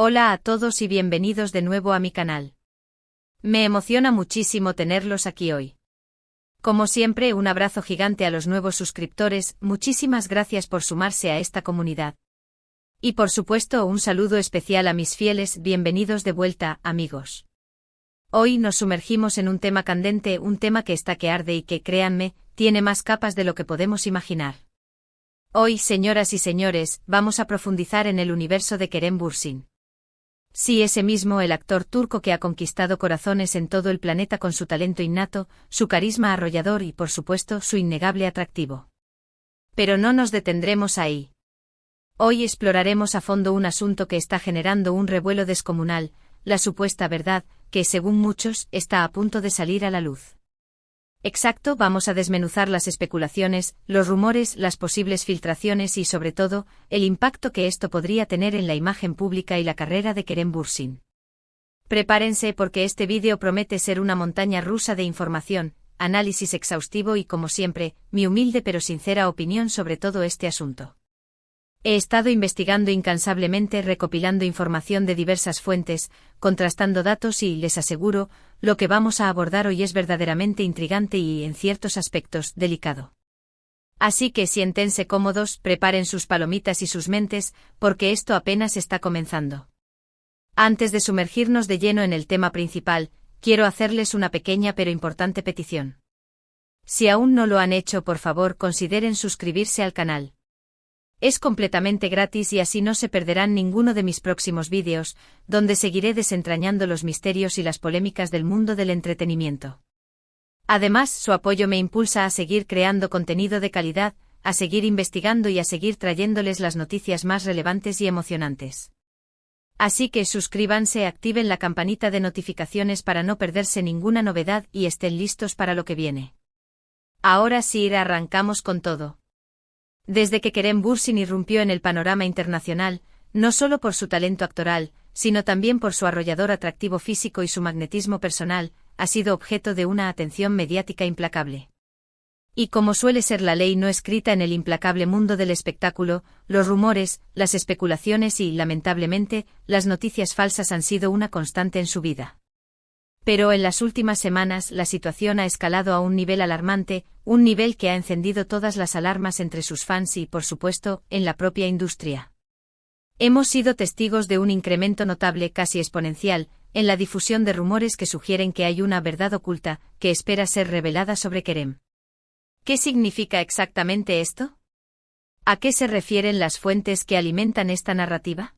Hola a todos y bienvenidos de nuevo a mi canal. Me emociona muchísimo tenerlos aquí hoy. Como siempre, un abrazo gigante a los nuevos suscriptores, muchísimas gracias por sumarse a esta comunidad. Y por supuesto, un saludo especial a mis fieles, bienvenidos de vuelta, amigos. Hoy nos sumergimos en un tema candente, un tema que está que arde y que, créanme, tiene más capas de lo que podemos imaginar. Hoy, señoras y señores, vamos a profundizar en el universo de Kerem Bürsin. Sí, ese mismo, el actor turco que ha conquistado corazones en todo el planeta con su talento innato, su carisma arrollador y, por supuesto, su innegable atractivo. Pero no nos detendremos ahí. Hoy exploraremos a fondo un asunto que está generando un revuelo descomunal, la supuesta verdad, que, según muchos, está a punto de salir a la luz. Exacto, vamos a desmenuzar las especulaciones, los rumores, las posibles filtraciones y, sobre todo, el impacto que esto podría tener en la imagen pública y la carrera de Kerem Bürsin. Prepárense porque este vídeo promete ser una montaña rusa de información, análisis exhaustivo y, como siempre, mi humilde pero sincera opinión sobre todo este asunto. He estado investigando incansablemente, recopilando información de diversas fuentes, contrastando datos y, les aseguro, lo que vamos a abordar hoy es verdaderamente intrigante y, en ciertos aspectos, delicado. Así que siéntense cómodos, preparen sus palomitas y sus mentes, porque esto apenas está comenzando. Antes de sumergirnos de lleno en el tema principal, quiero hacerles una pequeña pero importante petición. Si aún no lo han hecho, por favor, consideren suscribirse al canal. Es completamente gratis y así no se perderán ninguno de mis próximos vídeos, donde seguiré desentrañando los misterios y las polémicas del mundo del entretenimiento. Además, su apoyo me impulsa a seguir creando contenido de calidad, a seguir investigando y a seguir trayéndoles las noticias más relevantes y emocionantes. Así que suscríbanse, activen la campanita de notificaciones para no perderse ninguna novedad y estén listos para lo que viene. Ahora sí, arrancamos con todo. Desde que Kerem Bürsin irrumpió en el panorama internacional, no solo por su talento actoral, sino también por su arrollador atractivo físico y su magnetismo personal, ha sido objeto de una atención mediática implacable. Y como suele ser la ley no escrita en el implacable mundo del espectáculo, los rumores, las especulaciones y, lamentablemente, las noticias falsas han sido una constante en su vida. Pero en las últimas semanas la situación ha escalado a un nivel alarmante, un nivel que ha encendido todas las alarmas entre sus fans y, por supuesto, en la propia industria. Hemos sido testigos de un incremento notable, casi exponencial, en la difusión de rumores que sugieren que hay una verdad oculta, que espera ser revelada sobre Kerem. ¿Qué significa exactamente esto? ¿A qué se refieren las fuentes que alimentan esta narrativa?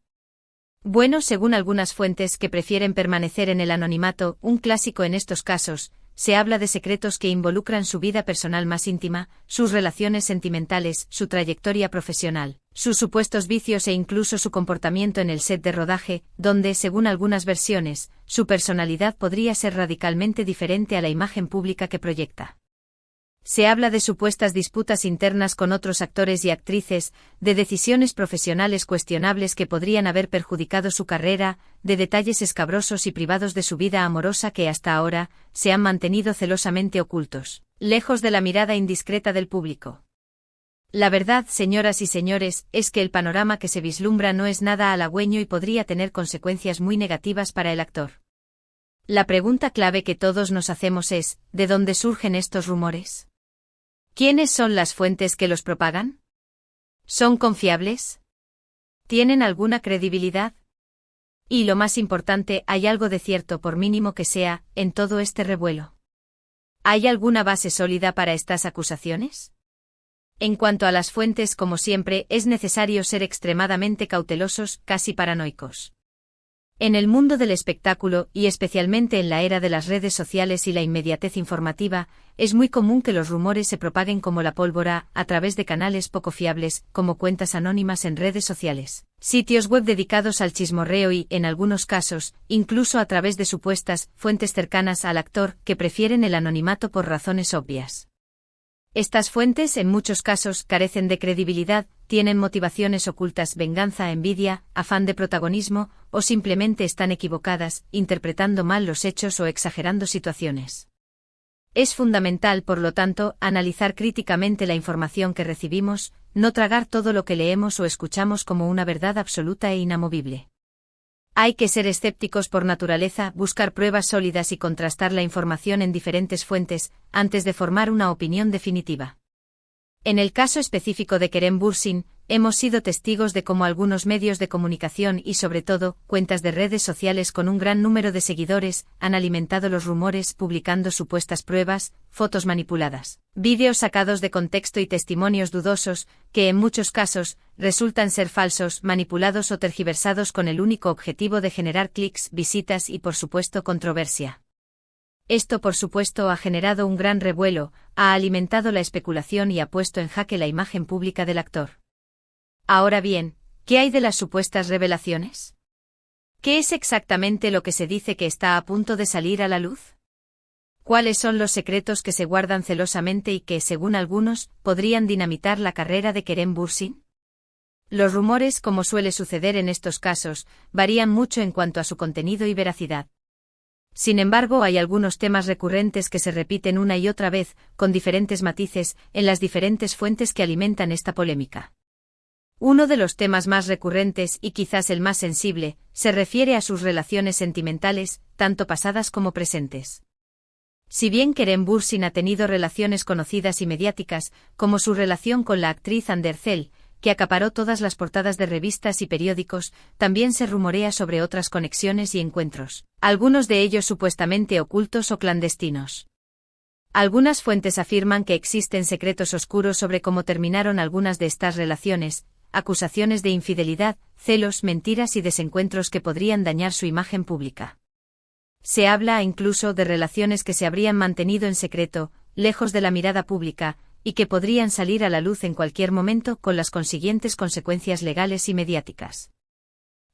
Bueno, según algunas fuentes que prefieren permanecer en el anonimato, un clásico en estos casos, se habla de secretos que involucran su vida personal más íntima, sus relaciones sentimentales, su trayectoria profesional, sus supuestos vicios e incluso su comportamiento en el set de rodaje, donde, según algunas versiones, su personalidad podría ser radicalmente diferente a la imagen pública que proyecta. Se habla de supuestas disputas internas con otros actores y actrices, de decisiones profesionales cuestionables que podrían haber perjudicado su carrera, de detalles escabrosos y privados de su vida amorosa que hasta ahora se han mantenido celosamente ocultos, lejos de la mirada indiscreta del público. La verdad, señoras y señores, es que el panorama que se vislumbra no es nada halagüeño y podría tener consecuencias muy negativas para el actor. La pregunta clave que todos nos hacemos es, ¿de dónde surgen estos rumores? ¿Quiénes son las fuentes que los propagan? ¿Son confiables? ¿Tienen alguna credibilidad? Y lo más importante, ¿hay algo de cierto, por mínimo que sea, en todo este revuelo? ¿Hay alguna base sólida para estas acusaciones? En cuanto a las fuentes, como siempre, es necesario ser extremadamente cautelosos, casi paranoicos. En el mundo del espectáculo, y especialmente en la era de las redes sociales y la inmediatez informativa, es muy común que los rumores se propaguen como la pólvora, a través de canales poco fiables, como cuentas anónimas en redes sociales, sitios web dedicados al chismorreo y, en algunos casos, incluso a través de supuestas fuentes cercanas al actor, que prefieren el anonimato por razones obvias. Estas fuentes, en muchos casos, carecen de credibilidad, tienen motivaciones ocultas, venganza, envidia, afán de protagonismo, o simplemente están equivocadas, interpretando mal los hechos o exagerando situaciones. Es fundamental, por lo tanto, analizar críticamente la información que recibimos, no tragar todo lo que leemos o escuchamos como una verdad absoluta e inamovible. Hay que ser escépticos por naturaleza, buscar pruebas sólidas y contrastar la información en diferentes fuentes, antes de formar una opinión definitiva. En el caso específico de Kerem Bürsin, hemos sido testigos de cómo algunos medios de comunicación y sobre todo, cuentas de redes sociales con un gran número de seguidores, han alimentado los rumores publicando supuestas pruebas, fotos manipuladas, vídeos sacados de contexto y testimonios dudosos, que en muchos casos, resultan ser falsos, manipulados o tergiversados con el único objetivo de generar clics, visitas y por supuesto controversia. Esto por supuesto ha generado un gran revuelo, ha alimentado la especulación y ha puesto en jaque la imagen pública del actor. Ahora bien, ¿qué hay de las supuestas revelaciones? ¿Qué es exactamente lo que se dice que está a punto de salir a la luz? ¿Cuáles son los secretos que se guardan celosamente y que, según algunos, podrían dinamitar la carrera de Kerem Bürsin? Los rumores, como suele suceder en estos casos, varían mucho en cuanto a su contenido y veracidad. Sin embargo, hay algunos temas recurrentes que se repiten una y otra vez, con diferentes matices, en las diferentes fuentes que alimentan esta polémica. Uno de los temas más recurrentes, y quizás el más sensible, se refiere a sus relaciones sentimentales, tanto pasadas como presentes. Si bien Kerem Bürsin ha tenido relaciones conocidas y mediáticas, como su relación con la actriz Hande Erçel, que acaparó todas las portadas de revistas y periódicos, también se rumorea sobre otras conexiones y encuentros, algunos de ellos supuestamente ocultos o clandestinos. Algunas fuentes afirman que existen secretos oscuros sobre cómo terminaron algunas de estas relaciones, acusaciones de infidelidad, celos, mentiras y desencuentros que podrían dañar su imagen pública. Se habla incluso de relaciones que se habrían mantenido en secreto, lejos de la mirada pública, y que podrían salir a la luz en cualquier momento con las consiguientes consecuencias legales y mediáticas.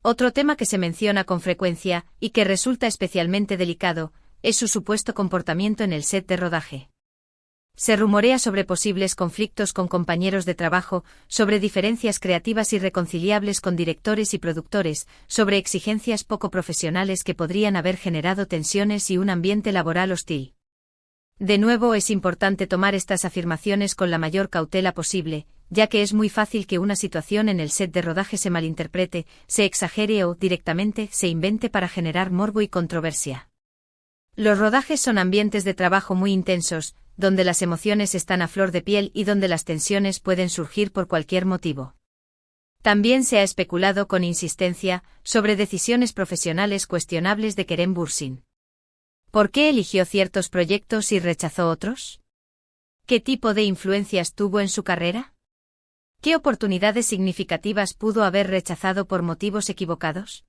Otro tema que se menciona con frecuencia, y que resulta especialmente delicado, es su supuesto comportamiento en el set de rodaje. Se rumorea sobre posibles conflictos con compañeros de trabajo, sobre diferencias creativas irreconciliables con directores y productores, sobre exigencias poco profesionales que podrían haber generado tensiones y un ambiente laboral hostil. De nuevo es importante tomar estas afirmaciones con la mayor cautela posible, ya que es muy fácil que una situación en el set de rodaje se malinterprete, se exagere o, directamente, se invente para generar morbo y controversia. Los rodajes son ambientes de trabajo muy intensos, donde las emociones están a flor de piel y donde las tensiones pueden surgir por cualquier motivo. También se ha especulado con insistencia sobre decisiones profesionales cuestionables de Kerem Bürsin. ¿Por qué eligió ciertos proyectos y rechazó otros? ¿Qué tipo de influencias tuvo en su carrera? ¿Qué oportunidades significativas pudo haber rechazado por motivos equivocados?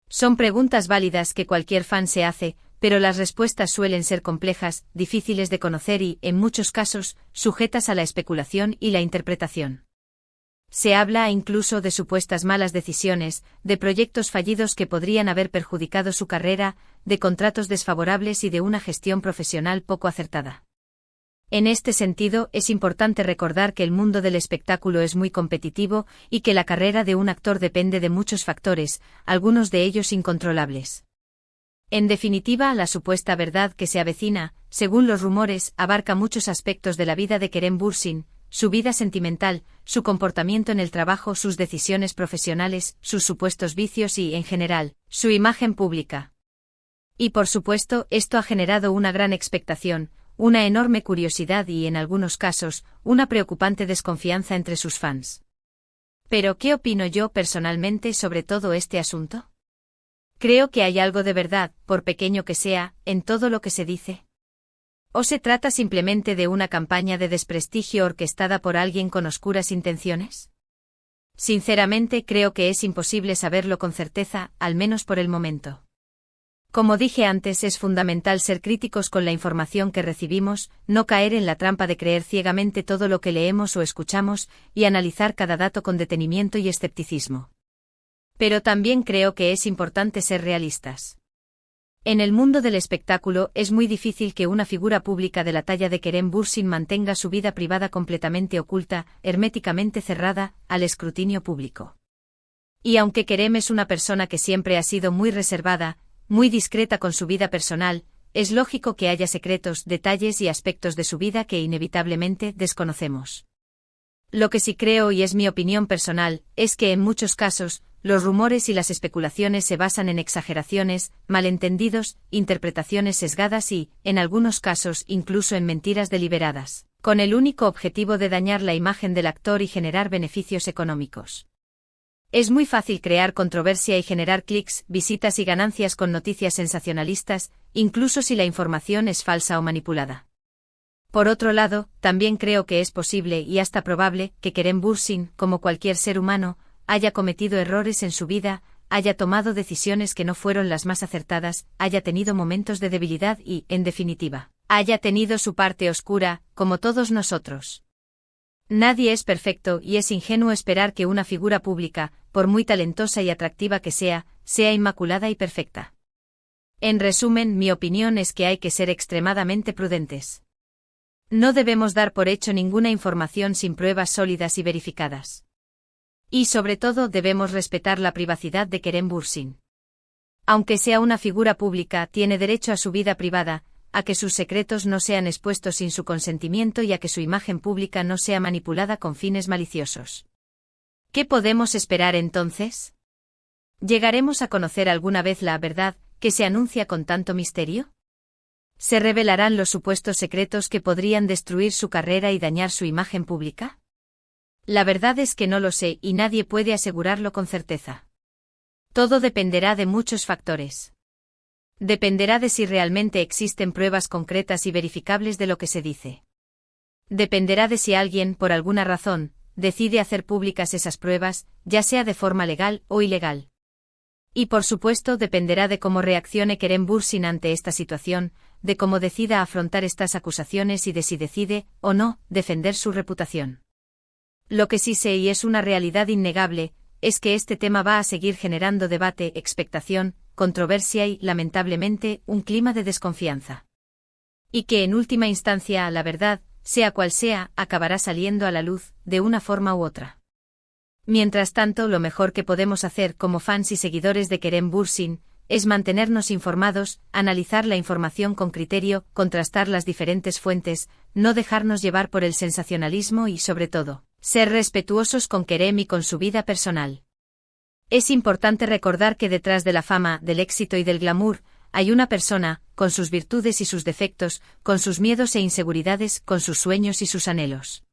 Son preguntas válidas que cualquier fan se hace, pero las respuestas suelen ser complejas, difíciles de conocer y, en muchos casos, sujetas a la especulación y la interpretación. Se habla incluso de supuestas malas decisiones, de proyectos fallidos que podrían haber perjudicado su carrera, de contratos desfavorables y de una gestión profesional poco acertada. En este sentido, es importante recordar que el mundo del espectáculo es muy competitivo y que la carrera de un actor depende de muchos factores, algunos de ellos incontrolables. En definitiva, la supuesta verdad que se avecina, según los rumores, abarca muchos aspectos de la vida de Kerem Bürsin, su vida sentimental, su comportamiento en el trabajo, sus decisiones profesionales, sus supuestos vicios y, en general, su imagen pública. Y por supuesto, esto ha generado una gran expectación, una enorme curiosidad y, en algunos casos, una preocupante desconfianza entre sus fans. Pero, ¿qué opino yo personalmente sobre todo este asunto? Creo que hay algo de verdad, por pequeño que sea, en todo lo que se dice. ¿O se trata simplemente de una campaña de desprestigio orquestada por alguien con oscuras intenciones? Sinceramente creo que es imposible saberlo con certeza, al menos por el momento. Como dije antes, es fundamental ser críticos con la información que recibimos, no caer en la trampa de creer ciegamente todo lo que leemos o escuchamos, y analizar cada dato con detenimiento y escepticismo. Pero también creo que es importante ser realistas. En el mundo del espectáculo es muy difícil que una figura pública de la talla de Kerem Bürsin mantenga su vida privada completamente oculta, herméticamente cerrada, al escrutinio público. Y aunque Kerem es una persona que siempre ha sido muy reservada, muy discreta con su vida personal, es lógico que haya secretos, detalles y aspectos de su vida que inevitablemente desconocemos. Lo que sí creo, y es mi opinión personal, es que en muchos casos, los rumores y las especulaciones se basan en exageraciones, malentendidos, interpretaciones sesgadas y, en algunos casos, incluso en mentiras deliberadas, con el único objetivo de dañar la imagen del actor y generar beneficios económicos. Es muy fácil crear controversia y generar clics, visitas y ganancias con noticias sensacionalistas, incluso si la información es falsa o manipulada. Por otro lado, también creo que es posible y hasta probable que Kerem Bürsin, como cualquier ser humano, haya cometido errores en su vida, haya tomado decisiones que no fueron las más acertadas, haya tenido momentos de debilidad y, en definitiva, haya tenido su parte oscura, como todos nosotros. Nadie es perfecto y es ingenuo esperar que una figura pública, por muy talentosa y atractiva que sea inmaculada y perfecta. En resumen, mi opinión es que hay que ser extremadamente prudentes. No debemos dar por hecho ninguna información sin pruebas sólidas y verificadas. Y sobre todo debemos respetar la privacidad de Kerem Bürsin. Aunque sea una figura pública, tiene derecho a su vida privada, a que sus secretos no sean expuestos sin su consentimiento y a que su imagen pública no sea manipulada con fines maliciosos. ¿Qué podemos esperar entonces? ¿Llegaremos a conocer alguna vez la verdad que se anuncia con tanto misterio? ¿Se revelarán los supuestos secretos que podrían destruir su carrera y dañar su imagen pública? La verdad es que no lo sé y nadie puede asegurarlo con certeza. Todo dependerá de muchos factores. Dependerá de si realmente existen pruebas concretas y verificables de lo que se dice. Dependerá de si alguien, por alguna razón, decide hacer públicas esas pruebas, ya sea de forma legal o ilegal. Y por supuesto dependerá de cómo reaccione Kerem Bürsin ante esta situación, de cómo decida afrontar estas acusaciones y de si decide, o no, defender su reputación. Lo que sí sé y es una realidad innegable, es que este tema va a seguir generando debate, expectación, controversia y, lamentablemente, un clima de desconfianza. Y que en última instancia, la verdad, sea cual sea, acabará saliendo a la luz, de una forma u otra. Mientras tanto, lo mejor que podemos hacer como fans y seguidores de Kerem Bürsin, es mantenernos informados, analizar la información con criterio, contrastar las diferentes fuentes, no dejarnos llevar por el sensacionalismo y, sobre todo, ser respetuosos con Kerem y con su vida personal. Es importante recordar que detrás de la fama, del éxito y del glamour, hay una persona, con sus virtudes y sus defectos, con sus miedos e inseguridades, con sus sueños y sus anhelos.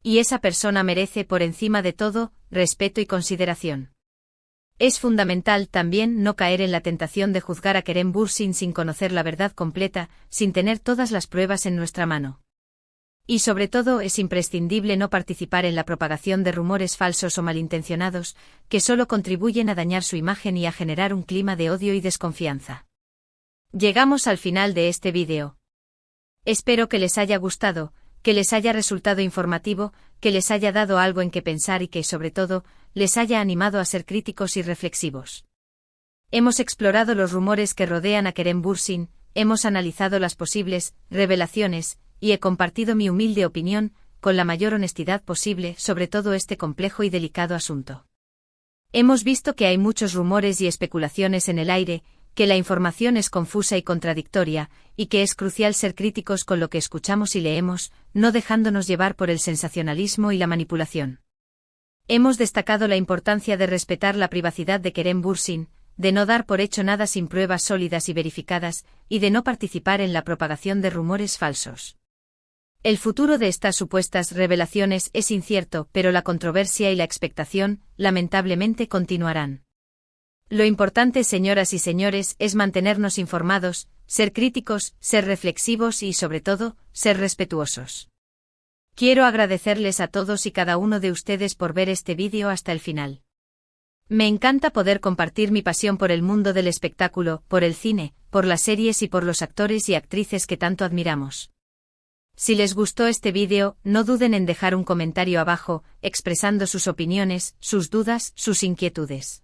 Y esa persona merece, por encima de todo, respeto y consideración. Es fundamental también no caer en la tentación de juzgar a Kerem Bürsin sin conocer la verdad completa, sin tener todas las pruebas en nuestra mano. Y sobre todo es imprescindible no participar en la propagación de rumores falsos o malintencionados, que solo contribuyen a dañar su imagen y a generar un clima de odio y desconfianza. Llegamos al final de este vídeo. Espero que les haya gustado, que les haya resultado informativo, que les haya dado algo en que pensar y que, sobre todo, les haya animado a ser críticos y reflexivos. Hemos explorado los rumores que rodean a Kerem Bürsin, hemos analizado las posibles revelaciones, y he compartido mi humilde opinión, con la mayor honestidad posible, sobre todo este complejo y delicado asunto. Hemos visto que hay muchos rumores y especulaciones en el aire, que la información es confusa y contradictoria, y que es crucial ser críticos con lo que escuchamos y leemos, no dejándonos llevar por el sensacionalismo y la manipulación. Hemos destacado la importancia de respetar la privacidad de Kerem Bürsin, de no dar por hecho nada sin pruebas sólidas y verificadas, y de no participar en la propagación de rumores falsos. El futuro de estas supuestas revelaciones es incierto, pero la controversia y la expectación, lamentablemente, continuarán. Lo importante, señoras y señores, es mantenernos informados, ser críticos, ser reflexivos y, sobre todo, ser respetuosos. Quiero agradecerles a todos y cada uno de ustedes por ver este vídeo hasta el final. Me encanta poder compartir mi pasión por el mundo del espectáculo, por el cine, por las series y por los actores y actrices que tanto admiramos. Si les gustó este vídeo, no duden en dejar un comentario abajo, expresando sus opiniones, sus dudas, sus inquietudes.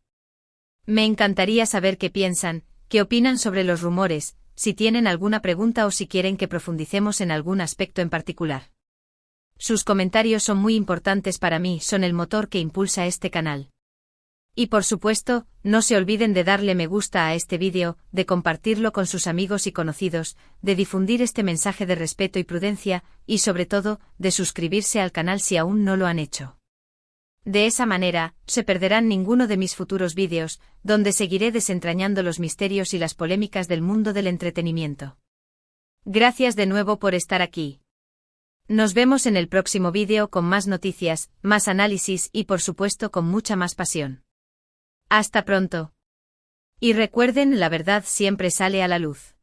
Me encantaría saber qué piensan, qué opinan sobre los rumores, si tienen alguna pregunta o si quieren que profundicemos en algún aspecto en particular. Sus comentarios son muy importantes para mí, son el motor que impulsa este canal. Y por supuesto, no se olviden de darle me gusta a este vídeo, de compartirlo con sus amigos y conocidos, de difundir este mensaje de respeto y prudencia, y sobre todo, de suscribirse al canal si aún no lo han hecho. De esa manera, se perderán ninguno de mis futuros vídeos, donde seguiré desentrañando los misterios y las polémicas del mundo del entretenimiento. Gracias de nuevo por estar aquí. Nos vemos en el próximo vídeo con más noticias, más análisis y por supuesto con mucha más pasión. Hasta pronto. Y recuerden, la verdad siempre sale a la luz.